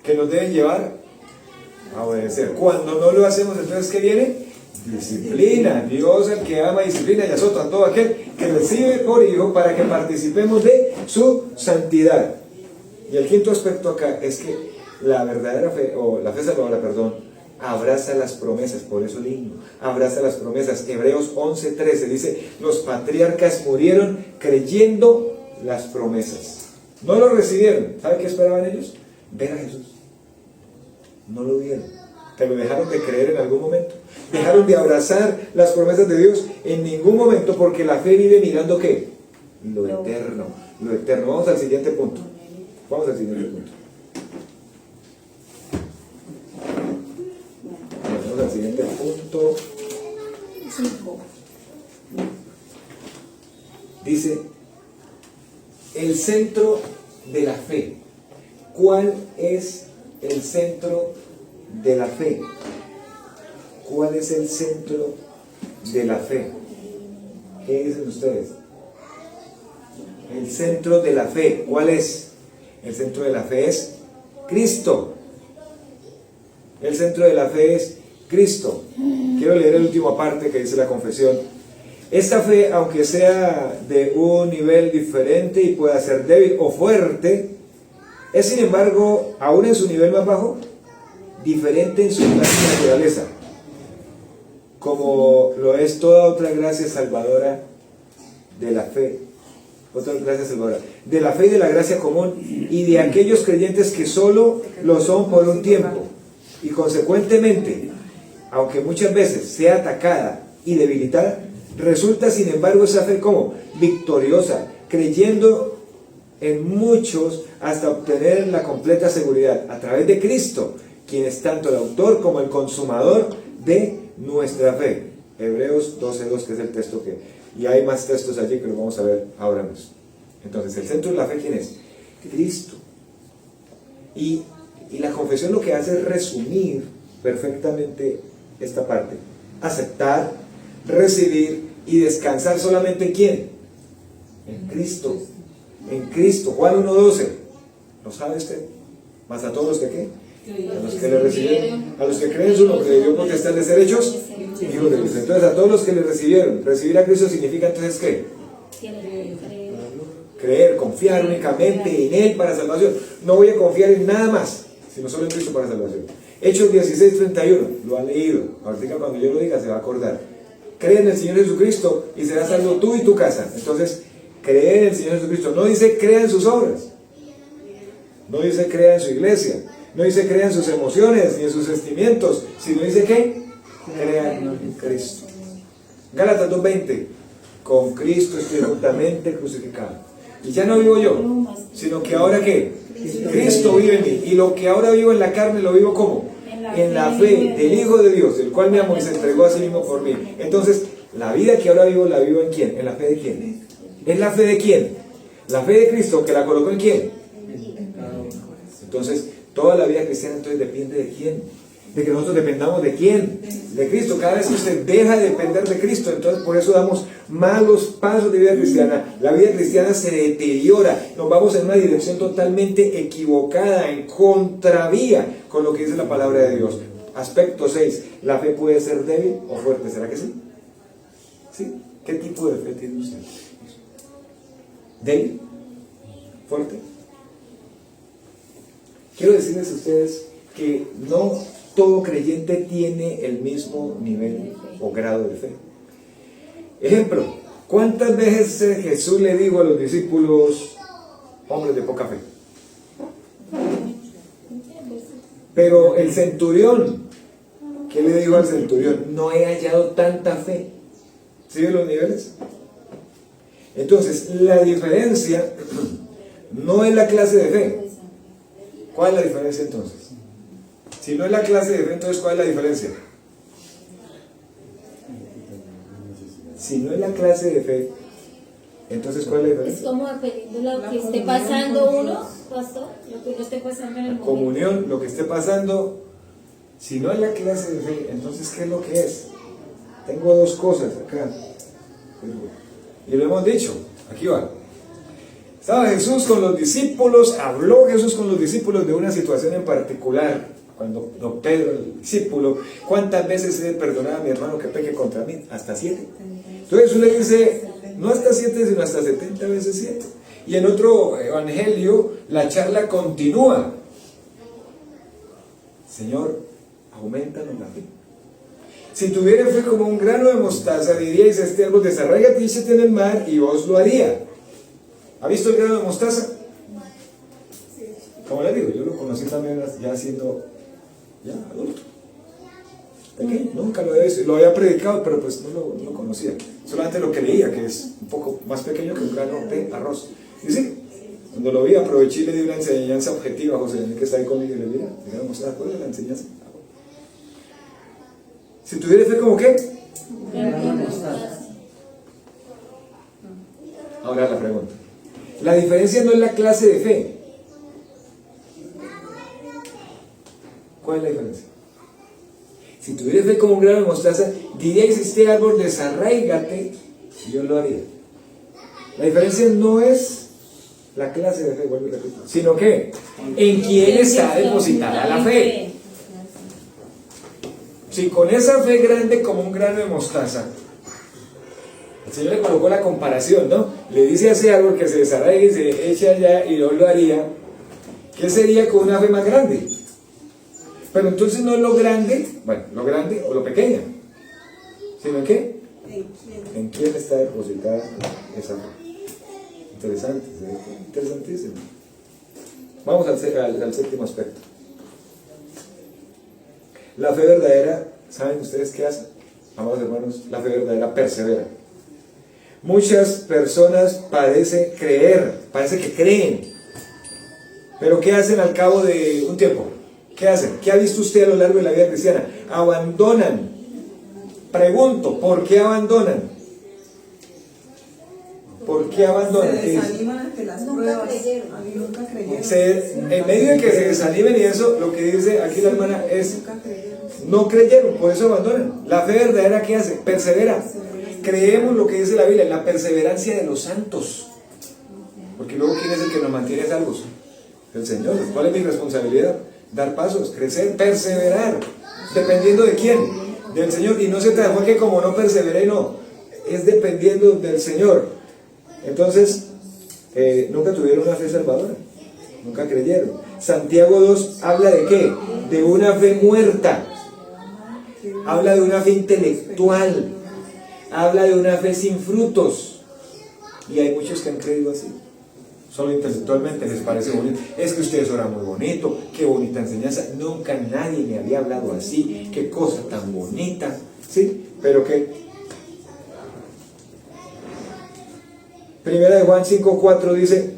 que nos deben llevar a obedecer. Cuando no lo hacemos, entonces, ¿qué viene? Disciplina. Dios, el que ama, disciplina y azota a todo aquel que recibe por hijo para que participemos de su santidad. Y el quinto aspecto acá es que la verdadera fe, o la fe salvadora, perdón, abraza las promesas. Por eso el himno, abraza las promesas. Hebreos 11:13 dice: los patriarcas murieron creyendo las promesas. No lo recibieron. ¿Sabe qué esperaban ellos? Ver a Jesús. No lo vieron, pero dejaron de creer en algún momento. Dejaron de abrazar las promesas de Dios en ningún momento, porque la fe vive mirando ¿qué? Lo eterno, lo eterno. Vamos al siguiente punto. Vamos al siguiente punto. Vamos al siguiente punto. 5. Dice, el centro de la fe. ¿Cuál es el centro de la fe? ¿Cuál es el centro de la fe? ¿Qué dicen ustedes? El centro de la fe, ¿cuál es? El centro de la fe es Cristo. El centro de la fe es Cristo. Quiero leer la última parte que dice la confesión. Esta fe, aunque sea de un nivel diferente y pueda ser débil o fuerte, es sin embargo, aún en su nivel más bajo, diferente en su naturaleza, como lo es toda otra gracia salvadora de la fe, otra gracia salvadora, de la fe y de la gracia común, y de aquellos creyentes que solo lo son por un tiempo, y consecuentemente, aunque muchas veces sea atacada y debilitada, resulta sin embargo esa fe como victoriosa, creyendo en muchos hasta obtener la completa seguridad a través de Cristo, quien es tanto el autor como el consumador de nuestra fe. Hebreos 12:2, que es el texto que... Y hay más textos allí que los vamos a ver ahora mismo. Entonces, el centro de la fe, ¿quién es? Cristo. Y la confesión lo que hace es resumir perfectamente esta parte. Aceptar, recibir y descansar solamente ¿en quién? En Cristo. En Cristo. Juan 1:12. ¿Lo sabe usted? Más a todos los que ¿qué? A los que le recibieron, a los que creen en su nombre, le dio potestad de ser hechos hijos de Dios. Entonces, a todos los que le recibieron, recibir a Cristo significa entonces ¿qué? Creer, confiar únicamente en Él para salvación. No voy a confiar en nada más, sino solo en Cristo para salvación. Hechos 16:31, lo han leído. Ahorita cuando yo lo diga se va a acordar. Cree en el Señor Jesucristo y serás salvo tú y tu casa. Entonces, creer en el Señor Jesucristo no dice crea en sus obras, no dice crea en su iglesia, no dice crea en sus emociones ni en sus sentimientos, sino dice que crea en Cristo. Gálatas 2:20, con Cristo estoy juntamente crucificado. Y ya no vivo yo, sino que ahora ¿qué? Cristo vive en mí. Y lo que ahora vivo en la carne lo vivo ¿cómo? En la fe del Hijo de Dios, el cual me amó y se entregó a sí mismo por mí. Entonces, la vida que ahora vivo, ¿la vivo en quién? ¿En la fe de quién? ¿Es la fe de quién? La fe de Cristo, que la colocó en quién. Entonces, toda la vida cristiana entonces depende de quién. De que nosotros dependamos de quién. De Cristo. Cada vez que usted deja de depender de Cristo, entonces por eso damos malos pasos de vida cristiana. La vida cristiana se deteriora. Nos vamos en una dirección totalmente equivocada, en contravía con lo que dice la palabra de Dios. Aspecto 6. ¿La fe puede ser débil o fuerte? ¿Será que sí? ¿Sí? ¿Qué tipo de fe tiene usted? ¿Débil? ¿Fuerte? Quiero decirles a ustedes que no todo creyente tiene el mismo nivel o grado de fe. Ejemplo, ¿cuántas veces Jesús le dijo a los discípulos, hombres de poca fe? Pero el centurión, ¿qué le dijo al centurión? No he hallado tanta fe. ¿Sí ven los niveles? Entonces, la diferencia no es la clase de fe. ¿Cuál es la diferencia entonces? Si no es la clase de fe, entonces ¿cuál es la diferencia? Si no es la clase de fe, entonces ¿cuál es la diferencia? Es como dependiendo de lo que esté pasando uno, pastor, lo que uno esté pasando en el momento. Comunión, lo que esté pasando. Si no es la clase de fe, entonces ¿qué es lo que es? Tengo dos cosas acá. Y lo hemos dicho, aquí va. Estaba Jesús con los discípulos, habló Jesús con los discípulos de una situación en particular. Cuando don Pedro, el discípulo, ¿cuántas veces he de perdonar a mi hermano que peque contra mí? ¿Hasta 7? Entonces Jesús le dice, no hasta 7, sino hasta 70 veces 7. Y en otro evangelio, la charla continúa. Señor, aumentanos la fe. Si tuviera fe como un grano de mostaza, diríais a este árbol, desarráigate y échate en el mar, y os lo haría. ¿Ha visto el grano de mostaza? Como les digo, yo lo conocí también ya siendo adulto. Pequeño, nunca lo había visto. Lo había predicado, pero pues no lo conocía. Solamente lo que leía, que es un poco más pequeño que un grano de arroz. Y sí, cuando lo vi, aproveché y le di una enseñanza objetiva a José Daniel, que está ahí conmigo, y le dije, mira, mostaza, ¿cuál es la enseñanza? Si tuviera fe, ¿como qué? Ahora la pregunta. La diferencia no es la clase de fe. ¿Cuál es la diferencia? Si tuviera fe como un grano de mostaza, diríais a este árbol, desarráigate, y yo lo haría. La diferencia no es la clase de fe, vuelvo y repito, sino que en quién está depositada la fe. Si con esa fe grande como un grano de mostaza, el Señor le colocó la comparación, ¿no? Le dice a ese árbol que se desarraigue y se eche allá y yo lo haría. ¿Qué sería con una fe más grande? Pero entonces no es lo grande, bueno, lo grande o lo pequeño, sino en qué? ¿En quién está depositada esa fe? Interesante, interesantísimo. Vamos al séptimo aspecto. La fe verdadera, ¿saben ustedes qué hace? Amados hermanos, la fe verdadera persevera. Muchas personas parece que creen, pero ¿qué hacen al cabo de un tiempo? ¿Qué hacen? ¿Qué ha visto usted a lo largo de la vida cristiana? Abandonan. Pregunto, ¿por qué abandonan? ¿Por qué abandonan? Se desaniman ante las pruebas. Nunca creyeron. En medio de que se desanimen y eso, lo que dice aquí la hermana es, no creyeron, por eso abandonan. La fe verdadera, ¿qué hace? Persevera. Creemos lo que dice la Biblia, la perseverancia de los santos. Porque luego, ¿quién es el que nos mantiene salvos? El Señor. ¿Cuál es mi responsabilidad? Dar pasos, crecer, perseverar. ¿Dependiendo de quién? Del Señor. Y no se trata de que como no perseveré, no. Es dependiendo del Señor. Entonces, nunca tuvieron una fe salvadora. Nunca creyeron. Santiago 2 habla de ¿qué? De una fe muerta. Habla de una fe intelectual. Habla de una fe sin frutos. Y hay muchos que han creído así. Solo intelectualmente les parece bonito. Es que ustedes oran muy bonito. Qué bonita enseñanza. Nunca nadie me había hablado así. Qué cosa tan bonita. ¿Sí? Pero que Primera de Juan 5:4 dice: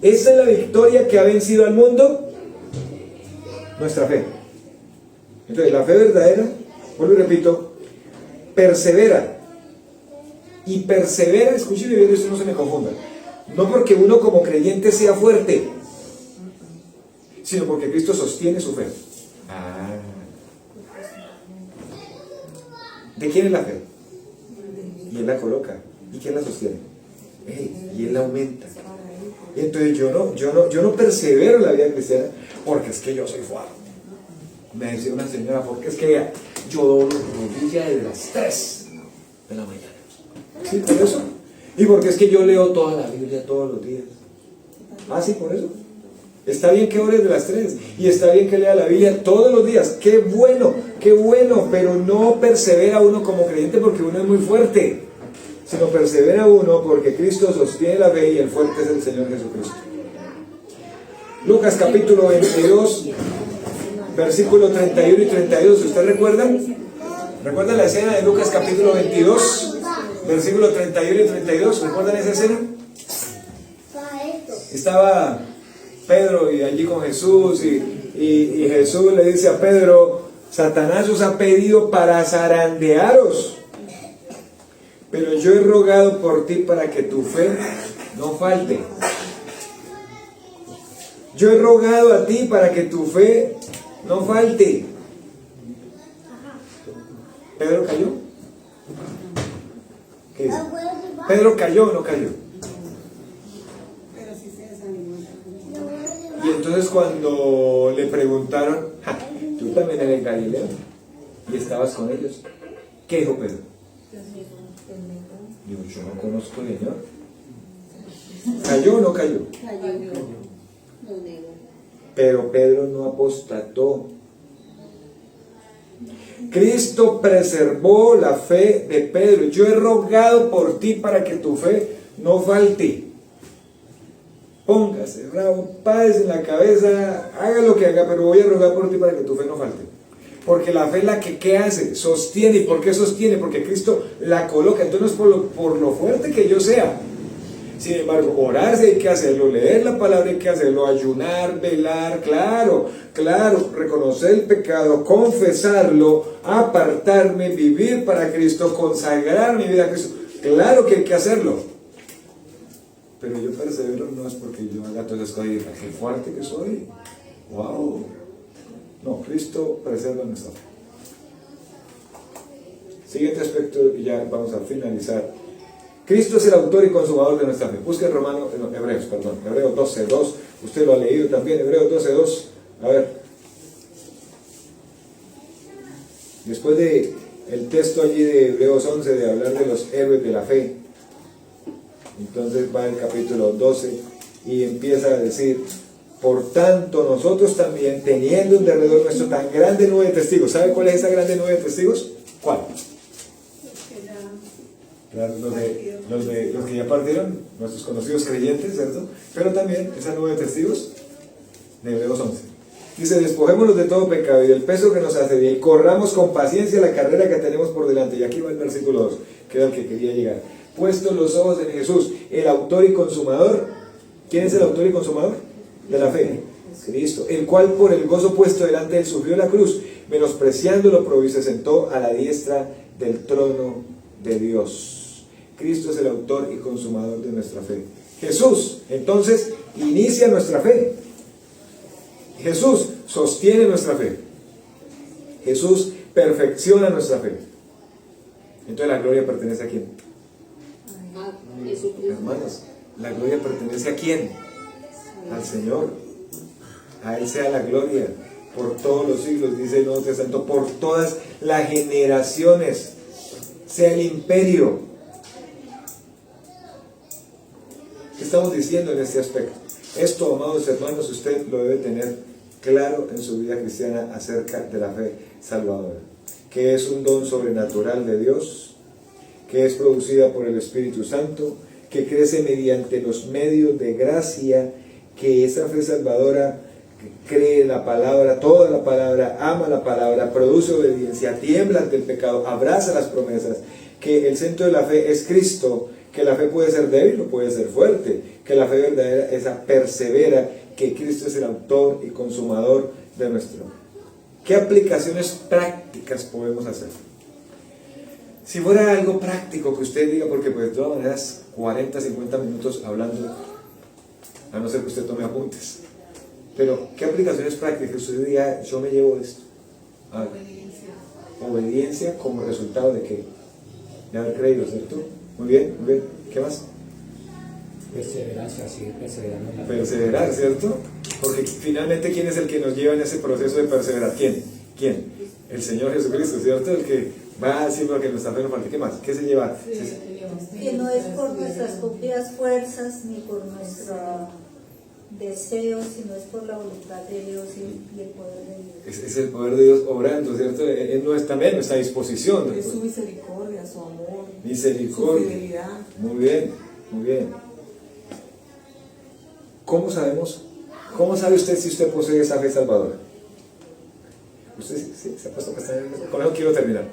esa es la victoria que ha vencido al mundo, nuestra fe. Entonces la fe verdadera, vuelvo y repito, persevera. Y persevera, escúcheme bien, esto no se me confunda. No porque uno como creyente sea fuerte, sino porque Cristo sostiene su fe. ¿De quién es la fe? Y Él la coloca. ¿Y quién la sostiene? Y Él la aumenta. Y entonces yo no persevero en la vida cristiana porque es que yo soy fuerte. Me decía una señora, porque es que yo doblo rodilla desde las 3 de la mañana. Sí, por eso. Y porque es que yo leo toda la Biblia todos los días. Sí, por eso. Está bien que ore de las 3 y está bien que lea la Biblia todos los días. Qué bueno, pero no persevera uno como creyente porque uno es muy fuerte, sino persevera uno porque Cristo sostiene la fe y el fuerte es el Señor Jesucristo. Lucas capítulo 22, versículo 31 y 32. ¿Usted recuerda? ¿Recuerda la escena de Lucas capítulo 22? Versículo 31 y 32, ¿recuerdan esa escena? Estaba Pedro y allí con Jesús y Jesús le dice a Pedro: Satanás os ha pedido para zarandearos, pero yo he rogado por ti para que tu fe no falte. Yo he rogado a ti para que tu fe no falte. Pedro cayó. ¿Qué dice? ¿Pedro cayó o no cayó? Pero sí se desanimó. Y entonces cuando le preguntaron, "Ja, tú también eres Galileo y estabas con ellos", ¿qué dijo Pedro? Dijo, yo no conozco al Señor. ¿Cayó o no cayó? Cayó. Lo negó. Pero Pedro no apostató. Cristo preservó la fe de Pedro. Yo he rogado por ti para que tu fe no falte. Póngase rabo, paz en la cabeza, haga lo que haga, pero voy a rogar por ti para que tu fe no falte. Porque la fe es la que, ¿qué hace? Sostiene. ¿Y por qué sostiene? Porque Cristo la coloca. Entonces no es por lo fuerte que yo sea. Sin embargo, orar sí hay que hacerlo, leer la palabra hay que hacerlo, ayunar, velar, claro, reconocer el pecado, confesarlo, apartarme, vivir para Cristo, consagrar mi vida a Cristo. Claro que hay que hacerlo. Pero yo persevero no es porque yo haga todas esas cosas y diga, qué fuerte que soy. Wow. No, Cristo preserva nuestra fe. Siguiente aspecto y ya vamos a finalizar. Cristo es el autor y consumador de nuestra fe. Busque Hebreos 12:2. Usted lo ha leído también, Hebreos 12:2. A ver. Después de el texto allí de Hebreos 11 de hablar de los héroes de la fe, entonces va el capítulo 12 y empieza a decir, por tanto nosotros también, teniendo un derredor nuestro tan grande nube de testigos. ¿Sabe cuál es esa grande nube de testigos? ¿Cuál? Claro, los que ya partieron, nuestros conocidos creyentes, ¿cierto? Pero también esa nube de testigos de Hebreos 11. Dice, despojémonos de todo pecado y del peso que nos asedia y corramos con paciencia la carrera que tenemos por delante. Y aquí va el versículo 2, que era el que quería llegar. Puestos los ojos en Jesús, el autor y consumador. ¿Quién es el autor y consumador? De la fe. Cristo, el cual por el gozo puesto delante de él sufrió la cruz, menospreciándolo, y se sentó a la diestra del trono de Dios. Cristo es el autor y consumador de nuestra fe. Jesús, entonces, inicia nuestra fe. Jesús sostiene nuestra fe. Jesús perfecciona nuestra fe. Entonces, ¿la gloria pertenece a quién? Hermanos, ¿la gloria pertenece a quién? Al Señor. A Él sea la gloria por todos los siglos, dice el Nuevo Testamento, por todas las generaciones, sea el imperio. ¿Qué estamos diciendo en este aspecto? Esto, amados hermanos, usted lo debe tener claro en su vida cristiana acerca de la fe salvadora, que es un don sobrenatural de Dios, que es producida por el Espíritu Santo, que crece mediante los medios de gracia, que esa fe salvadora cree la palabra, toda la palabra, ama la palabra, produce obediencia, tiembla ante el pecado, abraza las promesas, que el centro de la fe es Cristo, que la fe puede ser débil o puede ser fuerte, que la fe verdadera esa persevera, que Cristo es el autor y consumador de nuestro. ¿Qué aplicaciones prácticas podemos hacer? Si fuera algo práctico que usted diga, porque pues de todas maneras 40, 50 minutos hablando, a no ser que usted tome apuntes, pero ¿qué aplicaciones prácticas usted diga, yo me llevo esto? Obediencia como resultado de qué? De haber creído, ¿cierto? Muy bien, muy bien. ¿Qué más? Perseverancia, seguir perseverando en la fe. Perseverar, ¿cierto? Porque finalmente, ¿quién es el que nos lleva en ese proceso de perseverar? ¿Quién? El Señor Jesucristo, ¿cierto? El que va haciendo que nuestra fe no falte. ¿Qué más? ¿Qué se lleva? Que no es por nuestras propias fuerzas ni por nuestro deseo, sino es por la voluntad de Dios y el poder de Dios. Es el poder de Dios obrando, ¿cierto? Él no es también nuestra disposición. Es su misericordia, su amor, Misericordia. su fidelidad. Muy bien, muy bien. ¿Cómo sabemos? ¿Cómo sabe usted si usted posee esa fe salvadora? Usted sí, se ha puesto a pensar en eso. Con eso quiero terminar.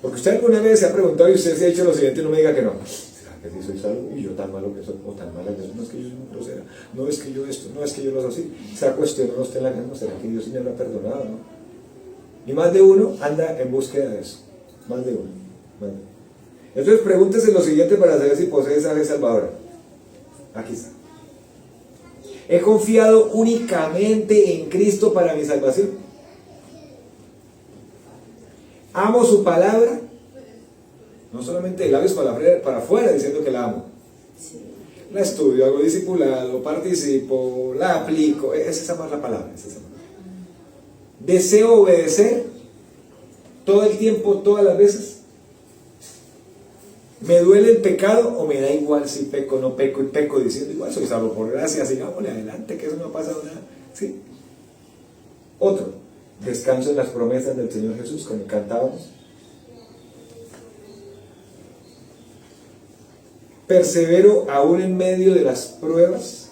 Porque usted alguna vez se ha preguntado y usted se ha dicho lo siguiente, no me diga que no. ¿Será que sí soy salvo? Y yo tan malo que soy, o tan mala que soy. No es que yo soy una grosera, no es que yo esto, no es que yo lo hago así. Se ha cuestionado usted en la cama, ¿será que Dios sí me lo ha perdonado? ¿No? Y más de uno anda en búsqueda de eso. Más de uno. Más de uno. Entonces pregúntese lo siguiente para saber si posee esa fe salvadora. Aquí está. ¿He confiado únicamente en Cristo para mi salvación? ¿Amo su palabra? No solamente de labios para afuera diciendo que la amo. La estudio, hago discipulado, participo, la aplico. Es esa más la palabra. Es esa más. Deseo obedecer todo el tiempo, todas las veces. ¿Me duele el pecado o me da igual si peco o no peco? Y peco diciendo igual soy salvo por gracia, sigámosle adelante, que eso no ha pasado nada. ¿Sí? Otro, descanso en las promesas del Señor Jesús, como cantábamos. Persevero aún en medio de las pruebas.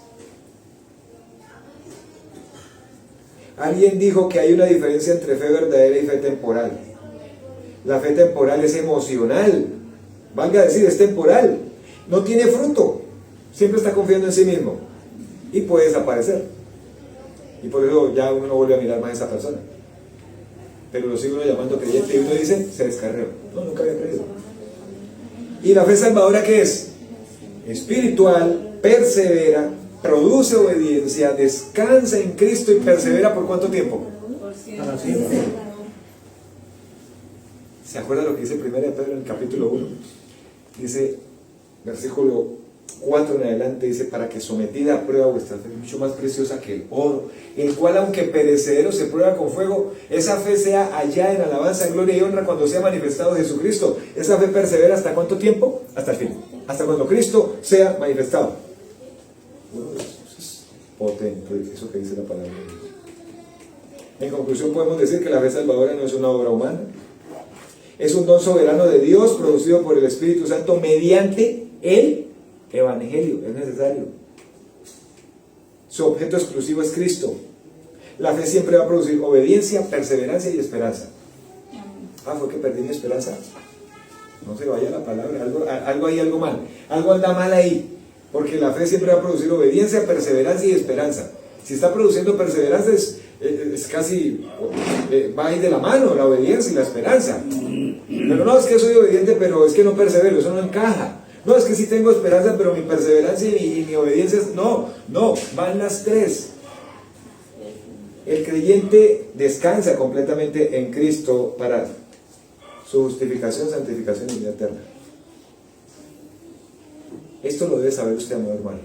Alguien dijo que hay una diferencia entre fe verdadera y fe temporal. La fe temporal es emocional, valga decir, es temporal, no tiene fruto, siempre está confiando en sí mismo y puede desaparecer. Y por eso ya uno no vuelve a mirar más a esa persona. Pero lo sigue uno llamando creyente y uno dice, se descarrió. No, nunca había creído. ¿Y la fe salvadora qué es? Espiritual, persevera, produce obediencia, descansa en Cristo y persevera ¿por cuánto tiempo? Para siempre. ¿Se acuerda lo que dice 1 Pedro en el capítulo 1? Dice, versículo 4 en adelante, dice, para que sometida a prueba vuestra fe, mucho más preciosa que el oro, el cual aunque perecedero se prueba con fuego, esa fe sea hallada en alabanza, gloria y honra cuando sea manifestado Jesucristo. Esa fe persevera ¿hasta cuánto tiempo? Hasta el fin, hasta cuando Cristo sea manifestado. Bueno, eso es potente, eso que dice la palabra de Dios. En conclusión podemos decir que la fe salvadora no es una obra humana, es un don soberano de Dios producido por el Espíritu Santo mediante el Evangelio, es necesario. Su objeto exclusivo es Cristo. La fe siempre va a producir obediencia, perseverancia y esperanza. Fue que perdí mi esperanza. No se vaya la palabra, algo mal. Algo anda mal ahí. Porque la fe siempre va a producir obediencia, perseverancia y esperanza. Si está produciendo perseverancia es casi, va ahí de la mano la obediencia y la esperanza. Pero no, es que soy obediente, pero es que no persevero, eso no encaja. No, es que sí tengo esperanza, pero mi perseverancia y mi obediencia, no, van las tres. El creyente descansa completamente en Cristo para su justificación, santificación y vida eterna. Esto lo debe saber usted, amado hermano.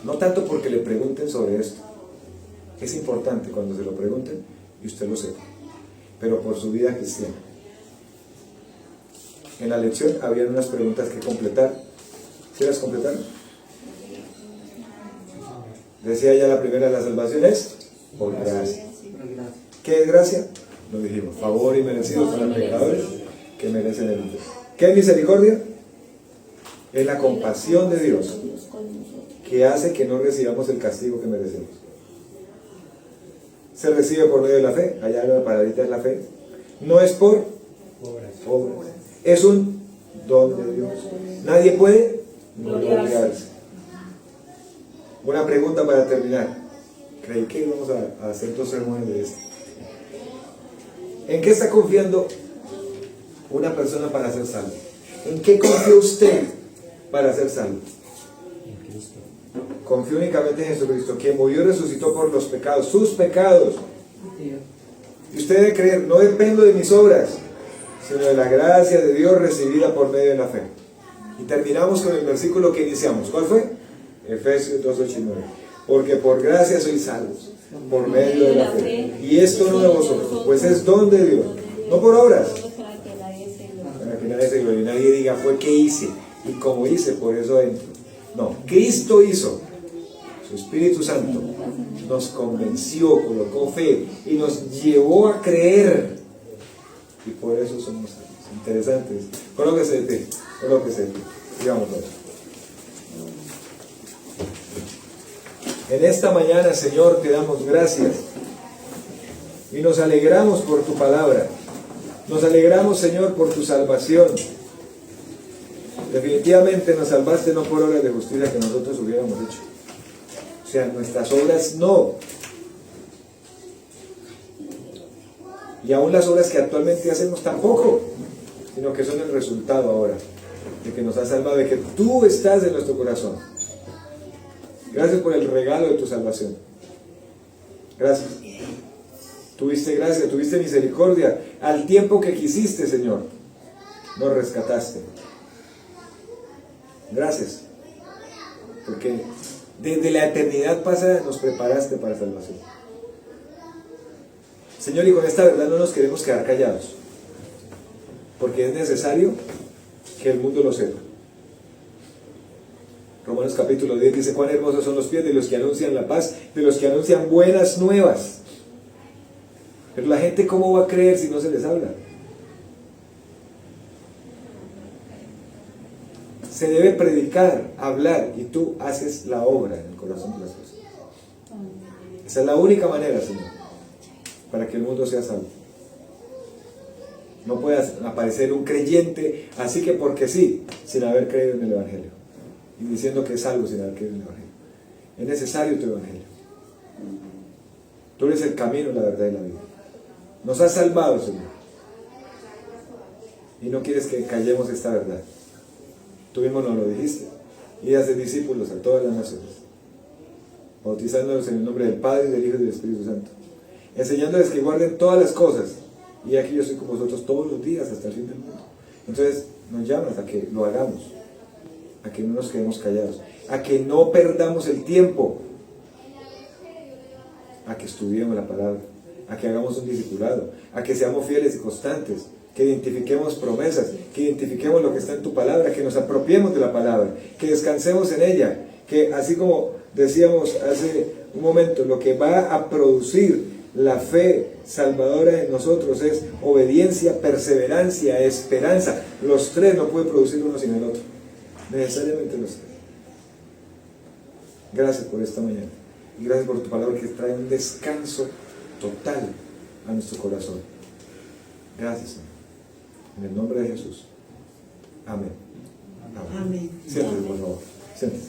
No tanto porque le pregunten sobre esto. Es importante cuando se lo pregunten y usted lo sepa. Pero por su vida cristiana. En la lección habían unas preguntas que completar. ¿Sí las completaron? Decía ya la primera, la salvación es por gracia. ¿Qué es gracia? Lo dijimos, favor y merecido para pecadores que merecen el infierno. ¿Qué es misericordia? Es la compasión de Dios que hace que no recibamos el castigo que merecemos. Se recibe por medio de la fe, allá la palabrita es la fe. No es por obras. Es un don de Dios. Nadie puede gloriarse. Una pregunta para terminar. Creí que íbamos a hacer 2 sermones de esto. ¿En qué está confiando una persona para ser salvo? ¿En qué confía usted para ser salvo? En Cristo. Confío únicamente en Jesucristo, quien murió y resucitó por los pecados, sus pecados. Y usted debe creer, no dependo de mis obras, sino de la gracia de Dios recibida por medio de la fe. Y terminamos con el versículo que iniciamos. ¿Cuál fue? Efesios 2, 8 y 9. Porque por gracia sois salvos, por medio de la fe. Y esto no de vosotros, pues es don de Dios, no por obras, para que nadie se gloríe. Nadie diga, fue que hice, y como hice, por eso entro. No, Cristo hizo. Su Espíritu Santo nos convenció, colocó fe y nos llevó a creer. Y por eso somos salvos. Interesantes. Colóquese de pie. Digamos todos. En esta mañana, Señor, te damos gracias. Y nos alegramos por tu palabra. Nos alegramos, Señor, por tu salvación. Definitivamente nos salvaste no por obras de justicia que nosotros hubiéramos hecho. O sea, nuestras obras no. Y aún las obras que actualmente hacemos tampoco, sino que son el resultado ahora de que nos has salvado, de que tú estás en nuestro corazón. Gracias por el regalo de tu salvación. Gracias. Tuviste gracia, tuviste misericordia. Al tiempo que quisiste, Señor, nos rescataste. Gracias. Porque desde la eternidad pasada nos preparaste para salvación. Señor, y con esta verdad no nos queremos quedar callados. Porque es necesario que el mundo lo sepa. Romanos capítulo 10 dice: cuán hermosos son los pies de los que anuncian la paz, de los que anuncian buenas nuevas. Pero la gente, ¿cómo va a creer si no se les habla? Se debe predicar, hablar, y tú haces la obra en el corazón de las personas. Esa es la única manera, Señor, para que el mundo sea salvo. No puedas aparecer un creyente así que porque sí, sin haber creído en el Evangelio, y diciendo que es salvo sin haber creído en el Evangelio. Es necesario tu Evangelio. Tú eres el camino, la verdad y la vida. Nos has salvado, Señor, y no quieres que callemos esta verdad. Tú mismo nos lo dijiste: y hacer discípulos a todas las naciones, bautizándolos en el nombre del Padre, del Hijo y del Espíritu Santo, enseñándoles que guarden todas las cosas, y aquí yo estoy con vosotros todos los días hasta el fin del mundo. Entonces nos llamas a que lo hagamos, a que no nos quedemos callados, a que no perdamos el tiempo, a que estudiemos la palabra, a que hagamos un discipulado, a que seamos fieles y constantes, que identifiquemos promesas, que identifiquemos lo que está en tu palabra, que nos apropiemos de la palabra, que descansemos en ella, que así como decíamos hace un momento, lo que va a producir la fe salvadora en nosotros es obediencia, perseverancia, esperanza. Los tres no puede producir uno sin el otro, necesariamente los tres. Gracias por esta mañana y gracias por tu palabra que trae un descanso total a nuestro corazón. Gracias, Señor. En el nombre de Jesús. Amén. Amén. Siéntese, por favor. Siéntese.